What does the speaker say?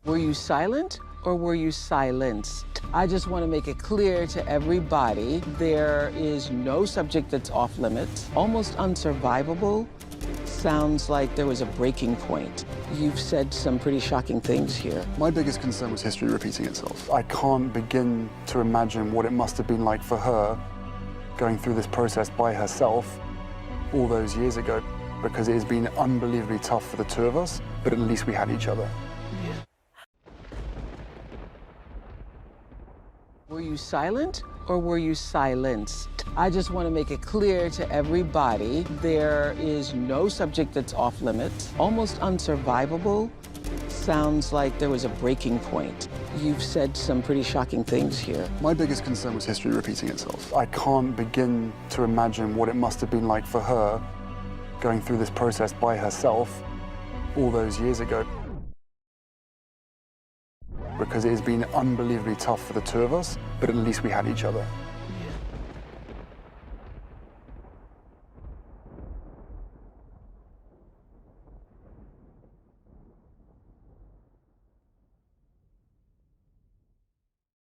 Were you silent or were you silenced? I just want to make it clear to everybody, there is no subject that's off limits. Almost unsurvivable sounds like there was a breaking point. You've said some pretty shocking things here. My biggest concern was history repeating itself. I can't begin to imagine what it must have been like for her going through this process by herself all those years ago, because it has been unbelievably tough for the two of us, but at least we had each other. Were you silent or were you silenced? I just want to make it clear to everybody, there is no subject that's off limits. Almost unsurvivable sounds like there was a breaking point. You've said some pretty shocking things here. My biggest concern was history repeating itself. I can't begin to imagine what it must have been like for her going through this process by herself all those years ago, because it has been unbelievably tough for the two of us, but at least we had each other.